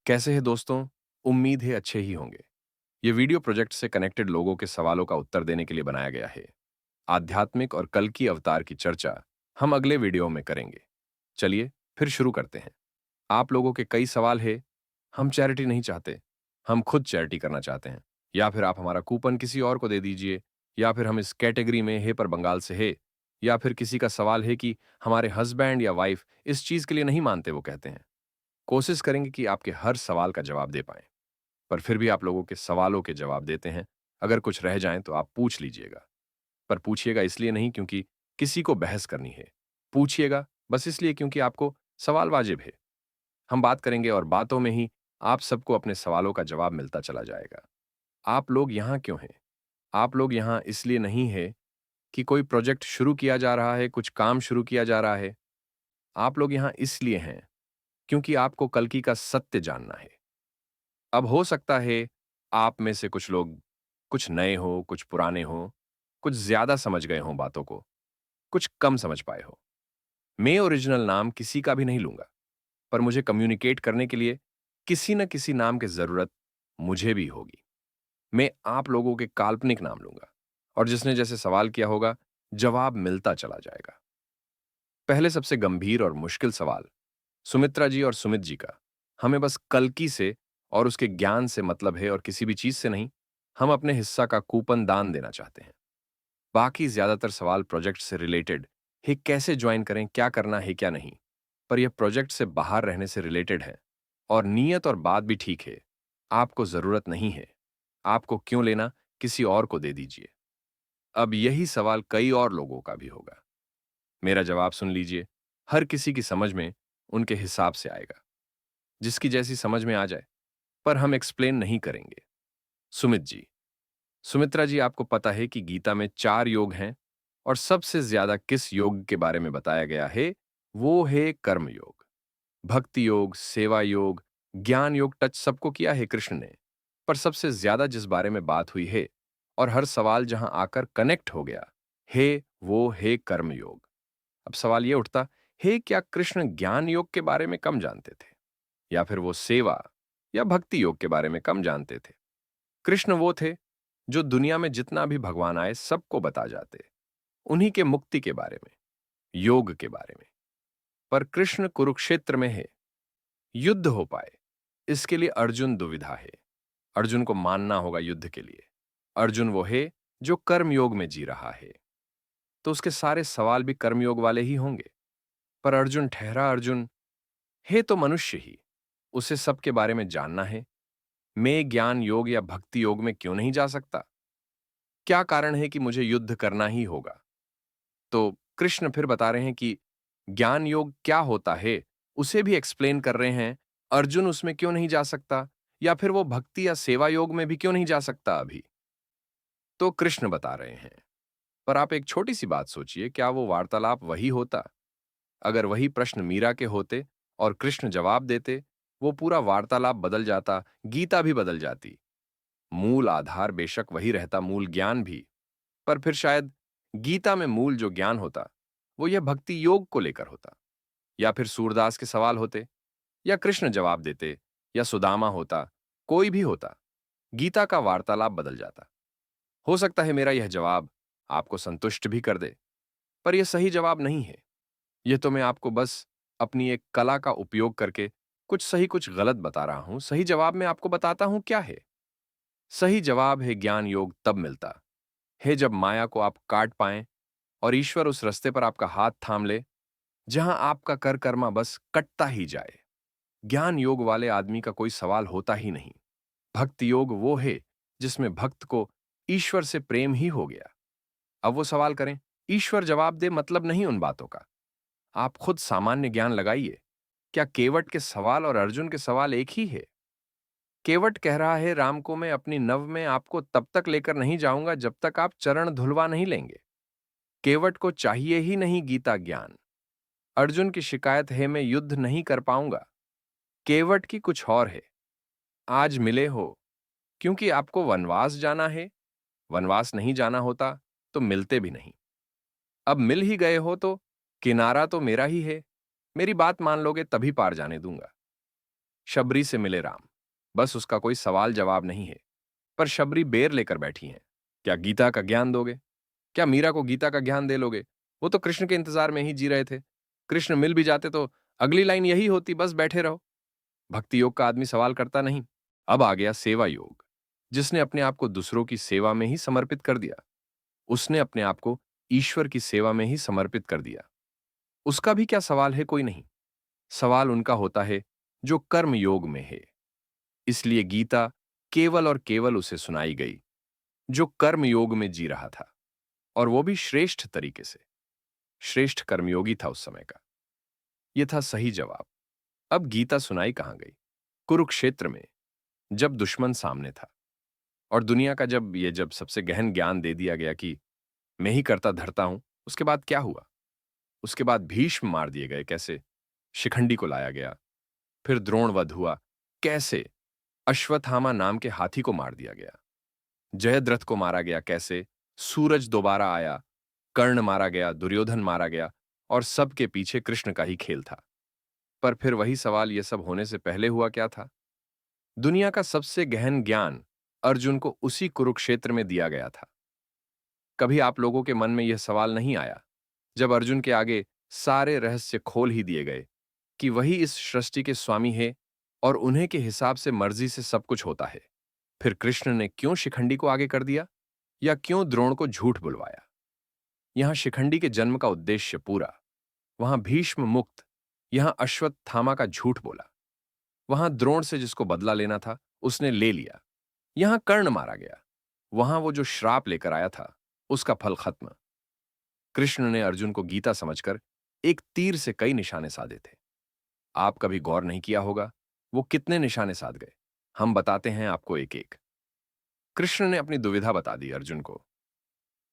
कैसे हैं दोस्तों? उम्मीद है अच्छे ही होंगे। ये वीडियो प्रोजेक्ट से कनेक्टेड लोगों के सवालों का उत्तर देने के लिए बनाया गया है। आध्यात्मिक और कल की अवतार की चर्चा हम अगले वीडियो में करेंगे। चलिए फिर शुरू करते हैं। आप लोगों के कई सवाल है। हम चैरिटी नहीं चाहते, हम खुद चैरिटी करना चाहते हैं। या फिर आप हमारा कूपन किसी और को दे दीजिए, या फिर हम इस कैटेगरी में है पर बंगाल से है, या फिर किसी का सवाल है कि हमारे हस्बैंड या वाइफ इस चीज के लिए नहीं मानते, वो कहते हैं। कोशिश करेंगे कि आपके हर सवाल का जवाब दे पाएं, पर फिर भी आप लोगों के सवालों के जवाब देते हैं। अगर कुछ रह जाएं तो आप पूछ लीजिएगा, पर पूछिएगा इसलिए नहीं क्योंकि किसी को बहस करनी है। पूछिएगा बस इसलिए क्योंकि आपको सवाल वाजिब है। हम बात करेंगे और बातों में ही आप सबको अपने सवालों का जवाब मिलता चला जाएगा। आप लोग यहाँ क्यों हैं? आप लोग यहाँ इसलिए नहीं है कि कोई प्रोजेक्ट शुरू किया जा रहा है, कुछ काम शुरू किया जा रहा है। आप लोग यहाँ इसलिए हैं क्योंकि आपको कल्कि का सत्य जानना है। अब हो सकता है आप में से कुछ लोग कुछ नए हो, कुछ पुराने हो, कुछ ज्यादा समझ गए हों बातों को, कुछ कम समझ पाए हो। मैं ओरिजिनल नाम किसी का भी नहीं लूंगा, पर मुझे कम्युनिकेट करने के लिए किसी न किसी नाम की जरूरत मुझे भी होगी। मैं आप लोगों के काल्पनिक नाम लूंगा, और जिसने जैसे सवाल किया होगा जवाब मिलता चला जाएगा। पहले सबसे गंभीर और मुश्किल सवाल सुमित्रा जी और सुमित जी का। हमें बस कल्कि से और उसके ज्ञान से मतलब है और किसी भी चीज से नहीं। हम अपने हिस्सा का कूपन दान देना चाहते हैं। बाकी ज्यादातर सवाल प्रोजेक्ट से रिलेटेड है, कैसे ज्वाइन करें, क्या करना है क्या नहीं। पर यह प्रोजेक्ट से बाहर रहने से रिलेटेड है, और नियत और बात भी ठीक है। आपको जरूरत नहीं है, आपको क्यों लेना, किसी और को दे दीजिए। अब यही सवाल कई और लोगों का भी होगा। मेरा जवाब सुन लीजिए। हर किसी की समझ में उनके हिसाब से आएगा, जिसकी जैसी समझ में आ जाए, पर हम एक्सप्लेन नहीं करेंगे। सुमित जी, सुमित्रा जी, आपको पता है कि गीता में 4 योग हैं, और सबसे ज्यादा किस योग के बारे में बताया गया है? वो है कर्म योग। भक्ति योग, सेवा योग, ज्ञान योग टच सबको किया है कृष्ण ने, पर सबसे ज्यादा जिस बारे में बात हुई है और हर सवाल जहां आकर कनेक्ट हो गया है, वो है कर्म योग। अब सवाल ये उठता है, क्या कृष्ण ज्ञान योग के बारे में कम जानते थे, या फिर वो सेवा या भक्ति योग के बारे में कम जानते थे? कृष्ण वो थे जो दुनिया में जितना भी भगवान आए सबको बता जाते, उन्हीं के मुक्ति के बारे में, योग के बारे में। पर कृष्ण कुरुक्षेत्र में है, युद्ध हो पाए, इसके लिए अर्जुन दुविधा है। अर्जुन को मानना होगा युद्ध के लिए। अर्जुन वो है जो कर्म योग में जी रहा है, तो उसके सारे सवाल भी कर्मयोग वाले ही होंगे। पर अर्जुन ठहरा अर्जुन है तो मनुष्य ही, उसे सबके बारे में जानना है। मैं ज्ञान योग या भक्ति योग में क्यों नहीं जा सकता? क्या कारण है कि मुझे युद्ध करना ही होगा? तो कृष्ण फिर बता रहे हैं कि ज्ञान योग क्या होता है, उसे भी एक्सप्लेन कर रहे हैं। अर्जुन उसमें क्यों नहीं जा सकता, या फिर वो भक्ति या सेवा योग में भी क्यों नहीं जा सकता अभी? तो कृष्ण बता रहे हैं। पर आप एक छोटी सी बात सोचिए, क्या वो वार्तालाप वही होता? अगर वही प्रश्न मीरा के होते और कृष्ण जवाब देते, वो पूरा वार्तालाप बदल जाता, गीता भी बदल जाती। मूल आधार बेशक वही रहता, मूल ज्ञान भी। पर फिर शायद गीता में मूल जो ज्ञान होता, वो यह भक्ति योग को लेकर होता। या फिर सूरदास के सवाल होते, या कृष्ण जवाब देते, या सुदामा होता, कोई भी होता, गीता का वार्तालाप बदल जाता। हो सकता है मेरा यह जवाब आपको संतुष्ट भी कर दे, पर यह सही जवाब नहीं है। यह तो मैं आपको बस अपनी एक कला का उपयोग करके कुछ सही कुछ गलत बता रहा हूं। सही जवाब मैं आपको बताता हूं क्या है। सही जवाब है ज्ञान योग तब मिलता है जब माया को आप काट पाएं और ईश्वर उस रास्ते पर आपका हाथ थाम ले जहां आपका कर कर्मा बस कटता ही जाए। ज्ञान योग वाले आदमी का कोई सवाल होता ही नहीं। भक्ति योग वो है जिसमें भक्त को ईश्वर से प्रेम ही हो गया। अब वो सवाल करें, ईश्वर जवाब दे, मतलब नहीं उन बातों का। आप खुद सामान्य ज्ञान लगाइए। क्या केवट के सवाल और अर्जुन के सवाल एक ही है? केवट कह रहा है, राम को मैं अपनी नव में आपको तब तक लेकर नहीं जाऊंगा जब तक आप चरण धुलवा नहीं लेंगे। केवट को चाहिए ही नहीं गीता ज्ञान। अर्जुन की शिकायत है, मैं युद्ध नहीं कर पाऊंगा। केवट की कुछ और है, आज मिले हो क्योंकि आपको वनवास जाना है। वनवास नहीं जाना होता तो मिलते भी नहीं। अब मिल ही गए हो तो किनारा तो मेरा ही है। मेरी बात मान लोगे तभी पार जाने दूंगा। शबरी से मिले राम। बस उसका कोई सवाल जवाब नहीं है। पर शबरी बेर लेकर बैठी हैं। क्या गीता का ज्ञान दोगे? क्या मीरा को गीता का ज्ञान दे लोगे? वो तो कृष्ण के इंतजार में ही जी रहे थे। कृष्ण मिल भी जाते तो अगली लाइन यही होती, बस बैठे रहो। भक्ति योग का आदमी सवाल करता नहीं। अब आ गया सेवा योग, जिसने अपने आप को दूसरों की सेवा में ही समर्पित कर दिया। उसने अपने आप को ईश्वर की सेवा में ही समर्पित कर दिया। उसका भी क्या सवाल है? कोई नहीं। सवाल उनका होता है जो कर्म योग में है। इसलिए गीता केवल और केवल उसे सुनाई गई जो कर्म योग में जी रहा था, और वो भी श्रेष्ठ तरीके से। श्रेष्ठ कर्मयोगी था उस समय का। यह था सही जवाब। अब गीता सुनाई कहां गई? कुरुक्षेत्र में, जब दुश्मन सामने था। और दुनिया का जब सबसे गहन ज्ञान दे दिया गया कि मैं ही करता धरता हूं, उसके बाद क्या हुआ? उसके बाद भीष्म मार दिए गए कैसे? शिखंडी को लाया गया। फिर द्रोण वध हुआ कैसे? अश्वत्थामा नाम के हाथी को मार दिया गया। जयद्रथ को मारा गया कैसे? सूरज दोबारा आया। कर्ण मारा गया, दुर्योधन मारा गया, और सबके पीछे कृष्ण का ही खेल था। पर फिर वही सवाल, यह सब होने से पहले हुआ क्या था? दुनिया का सबसे गहन ज्ञान अर्जुन को उसी कुरुक्षेत्र में दिया गया था। कभी आप लोगों के मन में यह सवाल नहीं आया, जब अर्जुन के आगे सारे रहस्य खोल ही दिए गए कि वही इस सृष्टि के स्वामी है और उन्हीं के हिसाब से मर्जी से सब कुछ होता है? फिर कृष्ण ने क्यों शिखंडी को आगे कर दिया, या क्यों द्रोण को झूठ बुलवाया? यहां शिखंडी के जन्म का उद्देश्य पूरा, वहां भीष्म मुक्त, यहां अश्वत्थामा का झूठ बोला, वहां द्रोण से जिसको बदला लेना था उसने ले लिया, यहां कर्ण मारा गया, वहां वो जो श्राप लेकर आया था उसका फल खत्म। कृष्ण ने अर्जुन को गीता समझकर एक तीर से कई निशाने साधे थे। आप कभी गौर नहीं किया होगा वो कितने निशाने साध गए। हम बताते हैं आपको एक एक। कृष्ण ने अपनी दुविधा बता दी अर्जुन को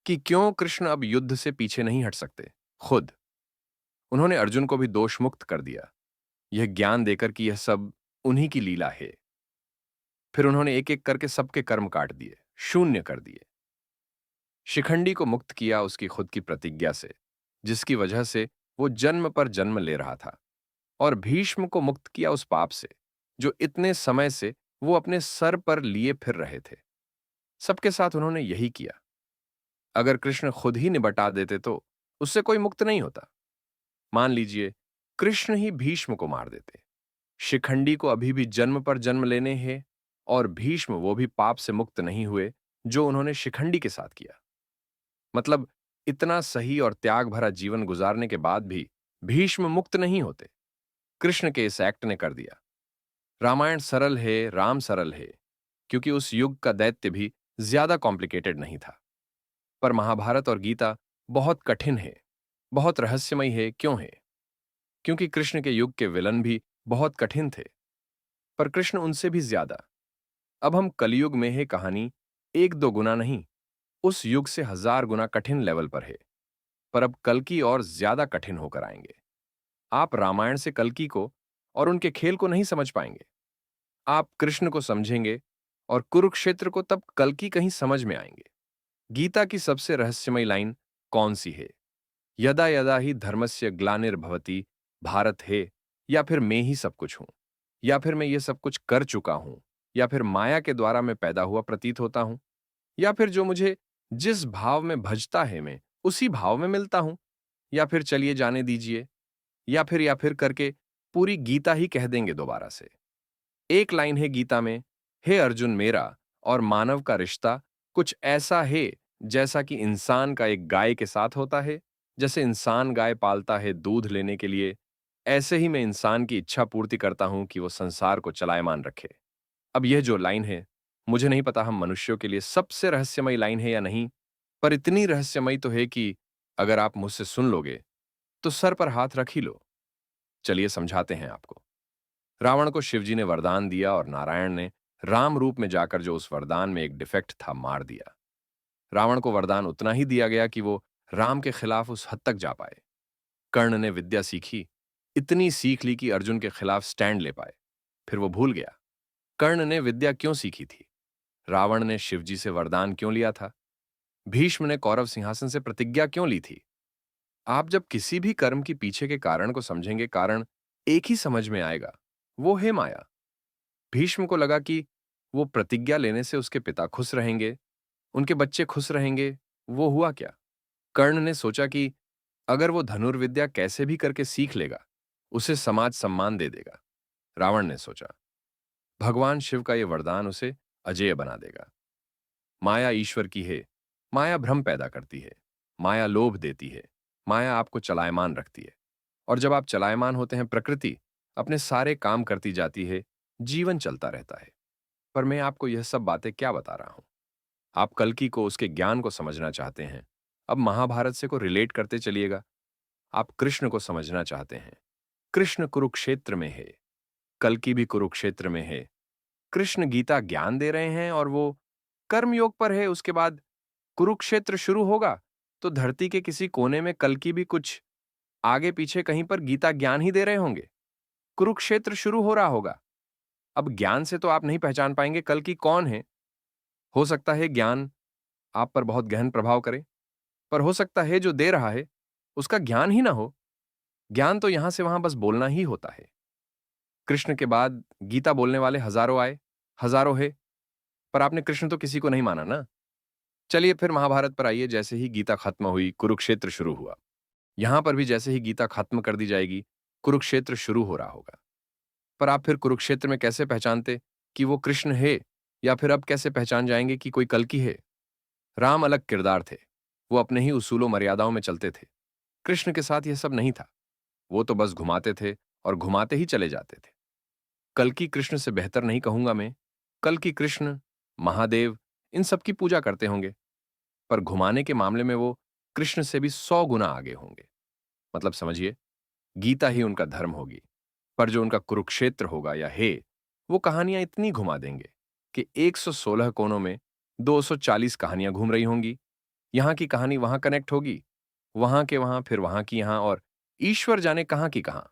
कि क्यों कृष्ण अब युद्ध से पीछे नहीं हट सकते। खुद उन्होंने अर्जुन को भी दोष मुक्त कर दिया, यह ज्ञान देकर कि यह सब उन्हीं की लीला है। फिर उन्होंने एक एक करके सबके कर्म काट दिए, शून्य कर दिए। शिखंडी को मुक्त किया उसकी खुद की प्रतिज्ञा से, जिसकी वजह से वो जन्म पर जन्म ले रहा था, और भीष्म को मुक्त किया उस पाप से जो इतने समय से वो अपने सर पर लिए फिर रहे थे। सबके साथ उन्होंने यही किया। अगर कृष्ण खुद ही निबटा देते तो उससे कोई मुक्त नहीं होता। मान लीजिए कृष्ण ही भीष्म को मार देते, शिखंडी को अभी भी जन्म पर जन्म लेने हैं, और भीष्म वो भी पाप से मुक्त नहीं हुए जो उन्होंने शिखंडी के साथ किया। मतलब इतना सही और त्याग भरा जीवन गुजारने के बाद भी भीष्म मुक्त नहीं होते। कृष्ण के इस एक्ट ने कर दिया। रामायण सरल है, राम सरल है, क्योंकि उस युग का दैत्य भी ज्यादा कॉम्प्लिकेटेड नहीं था। पर महाभारत और गीता बहुत कठिन है, बहुत रहस्यमय है। क्यों है? क्योंकि कृष्ण के युग के विलन भी बहुत कठिन थे, पर कृष्ण उनसे भी ज्यादा। अब हम कलयुग में है, कहानी एक दो गुना नहीं, उस युग से 1000 गुना कठिन लेवल पर है। पर अब कल्कि और ज्यादा कठिन होकर आएंगे। आप रामायण से कल्कि को और उनके खेल को नहीं समझ पाएंगे। आप कृष्ण को समझेंगे और कुरुक्षेत्र को, तब कल्कि कहीं समझ में आएंगे। गीता की सबसे रहस्यमय लाइन कौन सी है? यदा यदा ही धर्मस्य ग्लानिर्भवति भारत है, या फिर मैं ही सब कुछ हूं, या फिर मैं ये सब कुछ कर चुका हूं, या फिर माया के द्वारा मैं पैदा हुआ प्रतीत होता हूं, या फिर जो मुझे जिस भाव में भजता है मैं उसी भाव में मिलता हूं, या फिर चलिए जाने दीजिए, या फिर करके पूरी गीता ही कह देंगे दोबारा से। एक लाइन है गीता में, हे अर्जुन, मेरा और मानव का रिश्ता कुछ ऐसा है जैसा कि इंसान का एक गाय के साथ होता है। जैसे इंसान गाय पालता है दूध लेने के लिए, ऐसे ही मैं इंसान की इच्छा पूर्ति करता हूं कि वो संसार को चलायमान रखे। अब यह जो लाइन है, मुझे नहीं पता हम मनुष्यों के लिए सबसे रहस्यमय लाइन है या नहीं, पर इतनी रहस्यमय तो है कि अगर आप मुझसे सुन लोगे तो सर पर हाथ रख ही लो। चलिए समझाते हैं आपको। रावण को शिवजी ने वरदान दिया और नारायण ने राम रूप में जाकर जो उस वरदान में एक डिफेक्ट था मार दिया। रावण को वरदान उतना ही दिया गया कि वो राम के खिलाफ उस हद तक जा पाए। कर्ण ने विद्या सीखी, इतनी सीख ली कि अर्जुन के खिलाफ स्टैंड ले पाए। फिर वो भूल गया कर्ण ने विद्या क्यों सीखी थी, रावण ने शिवजी से वरदान क्यों लिया था, भीष्म ने कौरव सिंहासन से प्रतिज्ञा क्यों ली थी। आप जब किसी भी कर्म की पीछे के कारण को समझेंगे, कारण एक ही समझ में आएगा, वो है माया। भीष्म को लगा कि वो प्रतिज्ञा लेने से उसके पिता खुश रहेंगे, उनके बच्चे खुश रहेंगे। वो हुआ क्या? कर्ण ने सोचा कि अगर वो धनुर्विद्या कैसे भी करके सीख लेगा, उसे समाज सम्मान दे देगा। रावण ने सोचा, भगवान शिव का ये वरदान उसे अजेय बना देगा। माया ईश्वर की है, माया भ्रम पैदा करती है, माया लोभ देती है, माया आपको चलायमान रखती है। और जब आप चलायमान होते हैं, प्रकृति अपने सारे काम करती जाती है, जीवन चलता रहता है। पर मैं आपको यह सब बातें क्या बता रहा हूं? आप कल्कि को, उसके ज्ञान को समझना चाहते हैं। अब महाभारत से को रिलेट करते चलिएगा। आप कृष्ण को समझना चाहते हैं। कृष्ण कुरुक्षेत्र में है, कल्कि भी कुरुक्षेत्र में है। कृष्ण गीता ज्ञान दे रहे हैं और वो कर्मयोग पर है। उसके बाद कुरुक्षेत्र शुरू होगा तो धरती के किसी कोने में कल्कि भी कुछ आगे पीछे कहीं पर गीता ज्ञान ही दे रहे होंगे। कुरुक्षेत्र शुरू हो रहा होगा। अब ज्ञान से तो आप नहीं पहचान पाएंगे कल्कि कौन है। हो सकता है ज्ञान आप पर बहुत गहन प्रभाव करे, पर हो सकता है जो दे रहा है उसका ज्ञान ही ना हो। ज्ञान तो यहां से वहां बस बोलना ही होता है। कृष्ण के बाद गीता बोलने वाले हजारों आए, हजारों है, पर आपने कृष्ण तो किसी को नहीं माना ना। चलिए फिर महाभारत पर आइए। जैसे ही गीता खत्म हुई, कुरुक्षेत्र शुरू हुआ। यहां पर भी जैसे ही गीता खत्म कर दी जाएगी, कुरुक्षेत्र शुरू हो रहा होगा। पर आप फिर कुरुक्षेत्र में कैसे पहचानते कि वो कृष्ण है, या फिर अब कैसे पहचान जाएंगे कि कोई कल्कि है? राम अलग किरदार थे, वो अपने ही उसूलों मर्यादाओं में चलते थे। कृष्ण के साथ यह सब नहीं था। वो तो बस घुमाते थे और घुमाते ही चले जाते थे। कल्कि कृष्ण से बेहतर नहीं कहूंगा मैं। कल्कि कृष्ण, महादेव, इन सब की पूजा करते होंगे, पर घुमाने के मामले में वो कृष्ण से भी 100 गुना आगे होंगे। मतलब समझिए, गीता ही उनका धर्म होगी, पर जो उनका कुरुक्षेत्र होगा या है, वो कहानियां इतनी घुमा देंगे कि 116 कोनों में 240 कहानियां घूम रही होंगी। यहां की कहानी वहां कनेक्ट होगी, वहां के वहां, फिर वहां की यहां, और ईश्वर जाने कहां की कहां।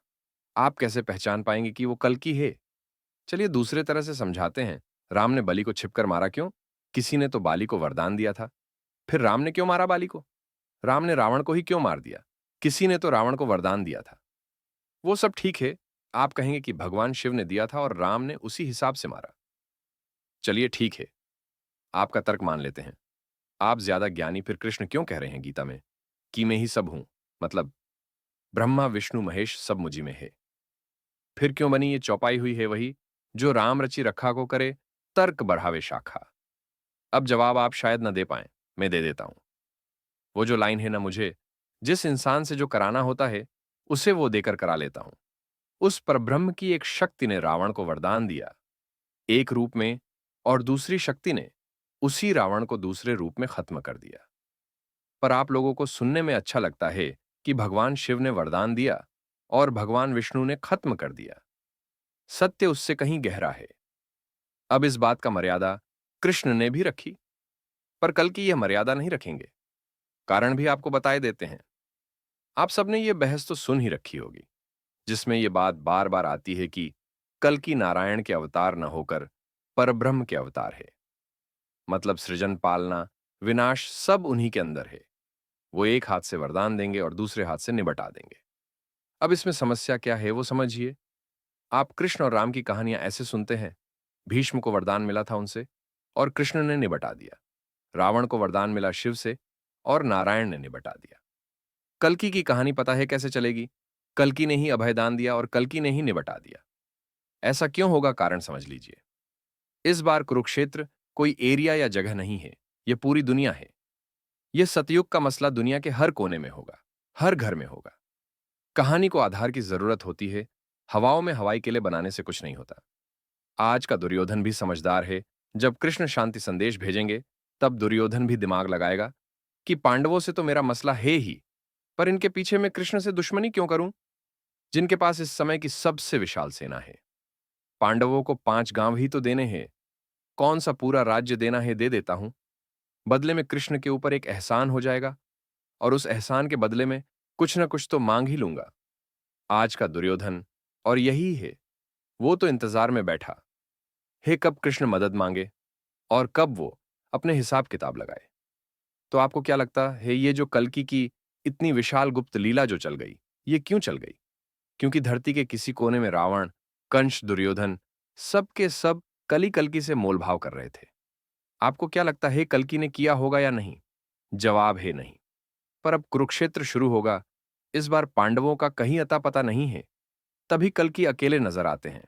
आप कैसे पहचान पाएंगे कि वो कल्कि है? चलिए दूसरे तरह से समझाते हैं। राम ने बलि को छिपकर मारा क्यों? किसी ने तो बाली को वरदान दिया था। फिर राम ने क्यों मारा बाली को? राम ने रावण को ही क्यों मार दिया? किसी ने तो रावण को वरदान दिया था। वो सब ठीक है। आप कहेंगे कि भगवान शिव ने दिया था और राम ने उसी हिसाब से मारा। चलिए ठीक है, आपका तर्क मान लेते हैं। आप ज्यादा ज्ञानी, फिर कृष्ण क्यों कह रहे हैं गीता में कि मैं ही सब हूं? मतलब ब्रह्मा विष्णु महेश सब मुझी में है। फिर क्यों बनी ये चौपाई हुई है वही, जो राम रचि रखा को करे, तर्क बढ़ावे शाखा। अब जवाब आप शायद न दे पाएं, मैं दे देता हूं। वो जो लाइन है ना, मुझे जिस इंसान से जो कराना होता है उसे वो देकर करा लेता हूं। उस परब्रह्म की एक शक्ति ने रावण को वरदान दिया, एक रूप में, और दूसरी शक्ति ने उसी रावण को दूसरे रूप में खत्म कर दिया। पर आप लोगों को सुनने में अच्छा लगता है कि भगवान शिव ने वरदान दिया और भगवान विष्णु ने खत्म कर दिया। सत्य उससे कहीं गहरा है। अब इस बात का मर्यादा कृष्ण ने भी रखी, पर कल की यह मर्यादा नहीं रखेंगे। कारण भी आपको बताए देते हैं। आप सबने ये बहस तो सुन ही रखी होगी, जिसमें यह बात बार बार आती है कि कल की नारायण के अवतार न होकर परब्रह्म के अवतार है। मतलब सृजन, पालना, विनाश सब उन्हीं के अंदर है। वो एक हाथ से वरदान देंगे और दूसरे हाथ से निबटा देंगे। अब इसमें समस्या क्या है वो समझिए। आप कृष्ण और राम की कहानियां ऐसे सुनते हैं, भीष्म को वरदान मिला था उनसे और कृष्ण ने निबटा दिया। रावण को वरदान मिला शिव से और नारायण ने निबटा दिया। कल्कि की कहानी पता है कैसे चलेगी? कल्कि ने ही अभयदान दिया और कल्कि ने ही निबटा दिया। ऐसा क्यों होगा? कारण समझ लीजिए। इस बार कुरुक्षेत्र कोई एरिया या जगह नहीं है, यह पूरी दुनिया है। यह सतयुग का मसला दुनिया के हर कोने में होगा, हर घर में होगा। कहानी को आधार की जरूरत होती है, हवाओं में हवाई किले बनाने से कुछ नहीं होता। आज का दुर्योधन भी समझदार है। जब कृष्ण शांति संदेश भेजेंगे, तब दुर्योधन भी दिमाग लगाएगा कि पांडवों से तो मेरा मसला है ही, पर इनके पीछे मैं कृष्ण से दुश्मनी क्यों करूं, जिनके पास इस समय की सबसे विशाल सेना है। पांडवों को 5 गांव ही तो देने हैं, कौन सा पूरा राज्य देना है दे देता हूं। बदले में कृष्ण के ऊपर एक एहसान हो जाएगा, और उस एहसान के बदले में कुछ न कुछ तो मांग ही लूंगा। आज का दुर्योधन और यही है। वो तो इंतजार में बैठा है कब कृष्ण मदद मांगे और कब वो अपने हिसाब किताब लगाए। तो आपको क्या लगता है, ये जो कल्कि की इतनी विशाल गुप्त लीला जो चल गई, ये क्यों चल गई? क्योंकि धरती के किसी कोने में रावण, कंस, दुर्योधन सब के सब कली कल्कि से मोलभाव कर रहे थे। आपको क्या लगता है कल्कि ने किया होगा या नहीं? जवाब है नहीं। पर अब कुरुक्षेत्र शुरू होगा। इस बार पांडवों का कहीं अता पता नहीं है। तभी कल्कि अकेले नजर आते हैं।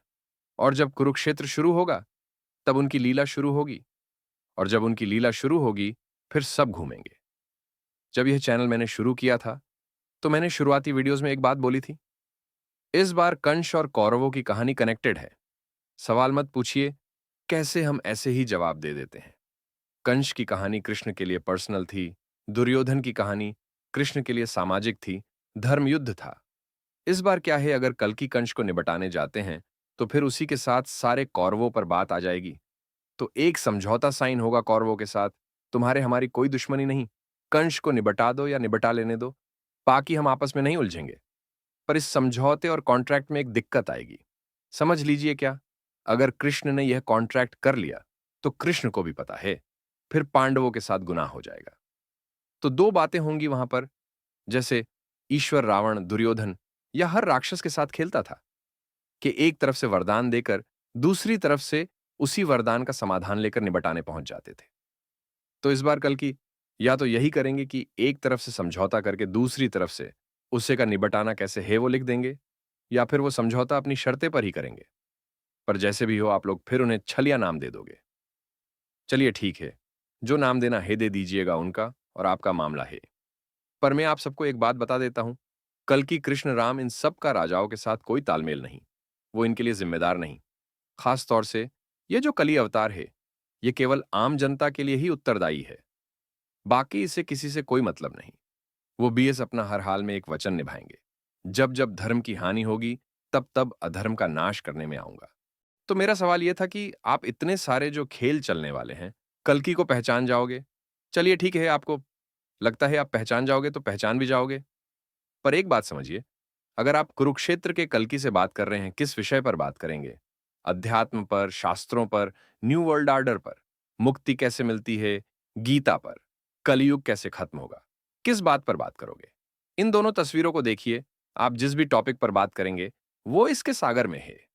और जब कुरुक्षेत्र शुरू होगा, तब उनकी लीला शुरू होगी। और जब उनकी लीला शुरू होगी, फिर सब घूमेंगे। जब यह चैनल मैंने शुरू किया था, तो मैंने शुरुआती वीडियोस में एक बात बोली थी। इस बार कंस और कौरवों की कहानी कनेक्टेड है। सवाल मत पूछिए, कैसे हम ऐसे ही जवाब दे देते हैं। कंस की कहानी कृष्ण के लिए पर्सनल थी। दुर्योधन की कहानी कृष्ण के लिए सामाजिक थी। धर्म युद्ध था। इस बार क्या है, अगर कल्कि कंस को निपटाने जाते हैं, तो फिर उसी के साथ सारे कौरवों पर बात आ जाएगी। तो एक समझौता साइन होगा कौरवों के साथ। तुम्हारे हमारी कोई दुश्मनी नहीं। कंस को निबटा दो या निबटा लेने दो, बाकी हम आपस में नहीं उलझेंगे। पर इस समझौते और कॉन्ट्रैक्ट में एक दिक्कत आएगी। समझ लीजिए क्या, अगर कृष्ण ने यह कॉन्ट्रैक्ट कर लिया, तो कृष्ण को भी पता है, फिर पांडवों के साथ गुनाह हो जाएगा। तो दो बातें होंगी वहां पर, जैसे ईश्वर रावण दुर्योधन या हर राक्षस के साथ खेलता था, कि एक तरफ से वरदान देकर दूसरी तरफ से उसी वरदान का समाधान लेकर निबटाने पहुंच जाते थे। तो इस बार कल की या तो यही करेंगे कि एक तरफ से समझौता करके दूसरी तरफ से उससे का निबटाना कैसे है वो लिख देंगे, या फिर वो समझौता अपनी शर्तें पर ही करेंगे। पर जैसे भी हो, आप लोग फिर उन्हें छलिया नाम दे दोगे। चलिए ठीक है, जो नाम देना है दे दीजिएगा उनका, और आपका मामला है। पर मैं आप सबको एक बात बता देता हूं, कल की कृष्ण राम इन सब का राजाओं के साथ कोई तालमेल नहीं। वो इनके लिए जिम्मेदार नहीं। खास तौर से ये जो कली अवतार है, ये केवल आम जनता के लिए ही उत्तरदायी है। बाकी इसे किसी से कोई मतलब नहीं। वो बीएस अपना हर हाल में एक वचन निभाएंगे। जब जब धर्म की हानि होगी, तब तब अधर्म का नाश करने में आऊंगा। तो मेरा सवाल यह था कि आप इतने सारे जो खेल चलने वाले हैं, कल्कि को पहचान जाओगे? चलिए ठीक है, आपको लगता है आप पहचान जाओगे तो पहचान भी जाओगे। पर एक बात समझिए, अगर आप कुरुक्षेत्र के कल्कि से बात कर रहे हैं, किस विषय पर बात करेंगे? अध्यात्म पर, शास्त्रों पर, न्यू वर्ल्ड ऑर्डर पर, मुक्ति कैसे मिलती है, गीता पर, कलयुग कैसे खत्म होगा, किस बात पर बात करोगे? इन दोनों तस्वीरों को देखिए। आप जिस भी टॉपिक पर बात करेंगे, वो इसके सागर में है।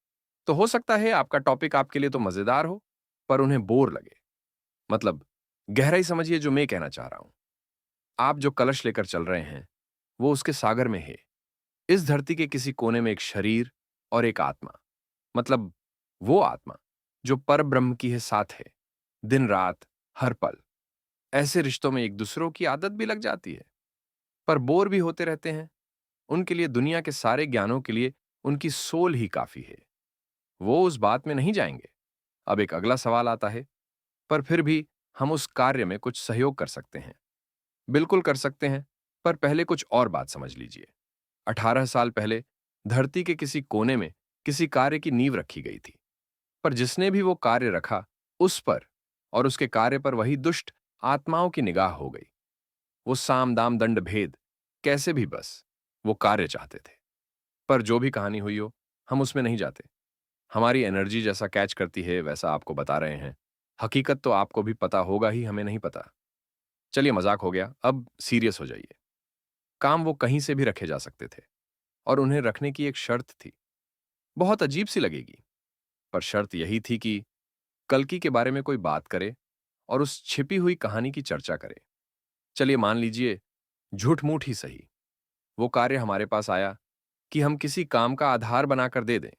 तो हो सकता है आपका टॉपिक आपके लिए तो मजेदार हो, पर उन्हें बोर लगे। मतलब, गहराई समझिए जो मैं कहना चाह रहा हूं। आप जो कलश लेकर चल रहे हैं, वो उसके सागर में है। इस धरती के किसी कोने में एक शरीर और एक आत्मा। मतलब, वो आत्मा जो पर ब्रह्म की है साथ है, दिन रात, हर पल। ऐसे रिश्तों में एक दूसरों की आदत भी लग जाती है, पर बोर भी होते रहते हैं। उनके लिए दुनिया के सारे ज्ञानों के लिए उनकी सोल ही काफी है। वो उस बात में नहीं जाएंगे। अब एक अगला सवाल आता है, पर फिर भी हम उस कार्य में कुछ सहयोग कर सकते हैं। बिल्कुल कर सकते हैं, पर पहले कुछ और बात समझ लीजिए। 18 साल पहले धरती के किसी कोने में किसी कार्य की नींव रखी गई थी। पर जिसने भी वो कार्य रखा, उस पर और उसके कार्य पर वही दुष्ट आत्माओं की निगाह हो गई। वो साम दाम दंड भेद कैसे भी बस वो कार्य चाहते थे। पर जो भी कहानी हुई हो, हम उसमें नहीं जाते। हमारी एनर्जी जैसा कैच करती है वैसा आपको बता रहे हैं। हकीकत तो आपको भी पता होगा ही, हमें नहीं पता। चलिए मजाक हो गया, अब सीरियस हो जाइए। काम वो कहीं से भी रखे जा सकते थे, और उन्हें रखने की एक शर्त थी। बहुत अजीब सी लगेगी, पर शर्त यही थी कि कल्कि के बारे में कोई बात करे और उस छिपी हुई कहानी की चर्चा करे। चलिए मान लीजिए, झूठ मूठ ही सही, वो कार्य हमारे पास आया कि हम किसी काम का आधार बनाकर दे दें,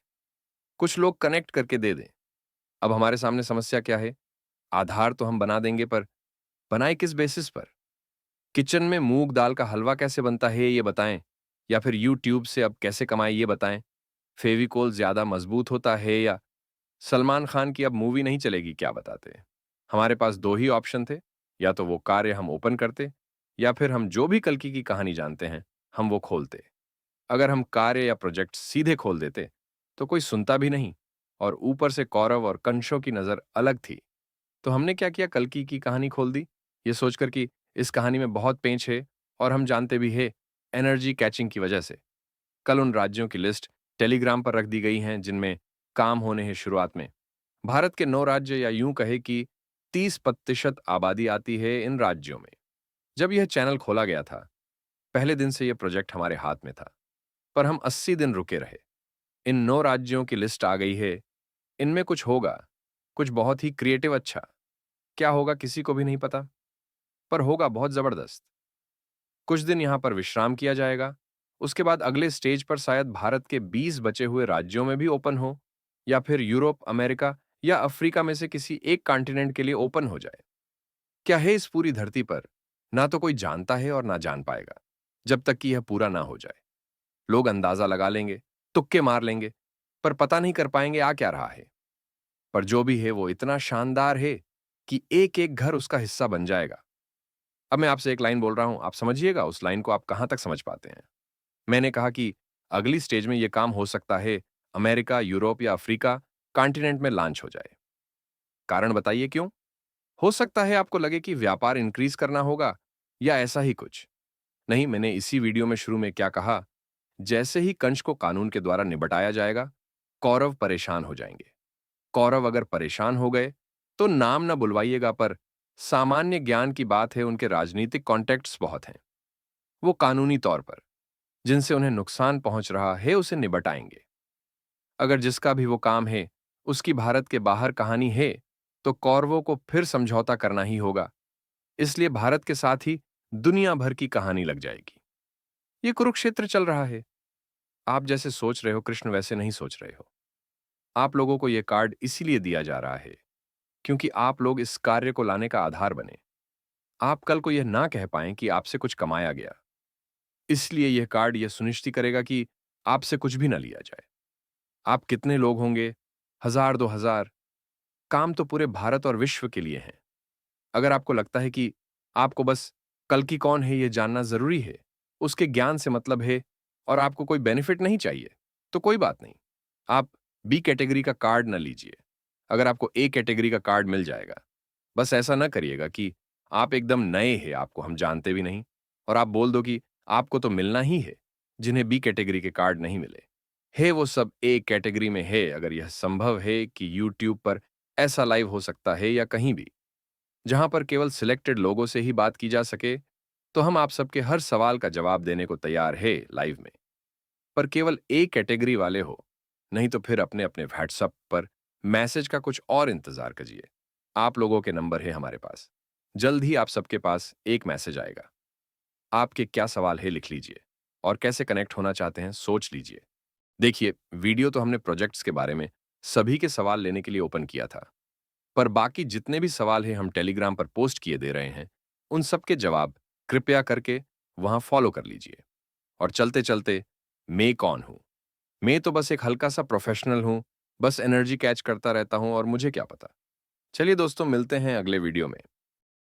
कुछ लोग कनेक्ट करके दे दें। अब हमारे सामने समस्या क्या है? आधार तो हम बना देंगे, पर बनाए किस बेसिस पर? किचन में मूंग दाल का हलवा कैसे बनता है ये बताएं, या फिर यूट्यूब से अब कैसे कमाएं ये बताएं। फेविकोल ज्यादा मजबूत होता है, या सलमान खान की अब मूवी नहीं चलेगी क्या बताते? हमारे पास दो ही ऑप्शन थे, या तो वो कार्य हम ओपन करते, या फिर हम जो भी कल्कि की कहानी जानते हैं, हम वो खोलते। अगर हम कार्य या प्रोजेक्ट सीधे खोल देते, तो कोई सुनता भी नहीं, और ऊपर से कौरव और कंशों की नजर अलग थी। तो हमने क्या किया, कल्कि की कहानी खोल दी, ये सोचकर कि इस कहानी में बहुत पेंच है, और हम जानते भी है, एनर्जी कैचिंग की वजह से। कल उन राज्यों की लिस्ट टेलीग्राम पर रख दी गई हैं जिनमें काम होने हैं शुरुआत में। भारत के 9 राज्य, या यूं कहे कि 30% आबादी आती है इन राज्यों में। जब यह चैनल खोला गया था, पहले दिन से यह प्रोजेक्ट हमारे हाथ में था, पर हम 80 दिन रुके रहे। इन 9 राज्यों की लिस्ट आ गई है। इनमें कुछ होगा, कुछ बहुत ही क्रिएटिव अच्छा। क्या होगा किसी को भी नहीं पता, पर होगा बहुत जबरदस्त। कुछ दिन यहां पर विश्राम किया जाएगा, उसके बाद अगले स्टेज पर शायद भारत के 20 बचे हुए राज्यों में भी ओपन हो, या फिर यूरोप, अमेरिका या अफ्रीका में से किसी एक कॉन्टिनेंट के लिए ओपन हो जाए। क्या है इस पूरी धरती पर ना तो कोई जानता है और ना जान पाएगा, जब तक कि यह पूरा ना हो जाए। लोग अंदाजा लगा लेंगे, तुक्के मार लेंगे, पर पता नहीं कर पाएंगे आ क्या रहा है। पर जो भी है वो इतना शानदार है कि एक एक घर उसका हिस्सा बन जाएगा। अब मैं आपसे एक लाइन बोल रहा हूं, आप समझिएगा उस लाइन को आप कहां तक समझ पाते हैं। मैंने कहा कि अगली स्टेज में यह काम हो सकता है अमेरिका, यूरोप या अफ्रीका कॉन्टिनेंट में लॉन्च हो जाए। कारण बताइए क्यों? हो सकता है आपको लगे कि व्यापार इंक्रीज करना होगा या ऐसा ही कुछ। नहीं, मैंने इसी वीडियो में शुरू में क्या कहा, जैसे ही कंस को कानून के द्वारा निपटाया जाएगा, कौरव परेशान हो जाएंगे। कौरव अगर परेशान हो गए तो नाम ना बुलवाइएगा, पर सामान्य ज्ञान की बात है, उनके राजनीतिक कॉन्टेक्ट्स बहुत हैं। वो कानूनी तौर पर जिनसे उन्हें नुकसान पहुंच रहा है उसे निपटाएंगे। अगर जिसका भी वो काम है उसकी भारत के बाहर कहानी है, तो कौरवों को फिर समझौता करना ही होगा। इसलिए भारत के साथ ही दुनिया भर की कहानी लग जाएगी। ये कुरुक्षेत्र चल रहा है। आप जैसे सोच रहे हो कृष्ण वैसे नहीं सोच रहे हो। आप लोगों को यह कार्ड इसीलिए दिया जा रहा है क्योंकि आप लोग इस कार्य को लाने का आधार बने। आप कल को यह ना कह पाएं कि आपसे कुछ कमाया गया। इसलिए यह कार्ड यह सुनिश्चित करेगा कि आपसे कुछ भी ना लिया जाए। आप कितने लोग होंगे, 1000 2000, काम तो पूरे भारत और विश्व के लिए है। अगर आपको लगता है कि आपको बस कल की कौन है यह जानना जरूरी है, उसके ज्ञान से मतलब है, और आपको कोई बेनिफिट नहीं चाहिए, तो कोई बात नहीं। आप बी कैटेगरी का कार्ड न लीजिए। अगर आपको ए कैटेगरी का कार्ड मिल जाएगा। बस ऐसा ना करिएगा कि आप एकदम नए हैं, आपको हम जानते भी नहीं, और आप बोल दो कि आपको तो मिलना ही है, जिन्हें बी कैटेगरी के कार्ड नहीं मिले। है वो सब ए कैटेगरी में है, अगर यह संभव है कि यूट्यूब पर ऐसा लाइव हो सकता है या कहीं भी, जहां पर केवल सिलेक्टेड लोगों से ही बात की जा सके, तो हम आप सबके हर सवाल का जवाब देने को तैयार है लाइव में। पर केवल ए कैटेगरी वाले हो, नहीं तो फिर अपने अपने व्हाट्सएप पर मैसेज का कुछ और इंतजार करिए। आप लोगों के नंबर है हमारे पास। जल्द ही आप सबके पास एक मैसेज आएगा। आपके क्या सवाल है लिख लीजिए, और कैसे कनेक्ट होना चाहते हैं सोच लीजिए। देखिए, वीडियो तो हमने प्रोजेक्ट्स के बारे में सभी के सवाल लेने के लिए ओपन किया था, पर बाकी जितने भी सवाल हैं हम टेलीग्राम पर पोस्ट किए दे रहे हैं, उन सबके जवाब कृपया करके वहां फॉलो कर लीजिए। और चलते चलते, मैं कौन हूं? मैं तो बस एक हल्का सा प्रोफेशनल हूं, बस एनर्जी कैच करता रहता हूं और मुझे क्या पता। चलिए दोस्तों, मिलते हैं अगले वीडियो में।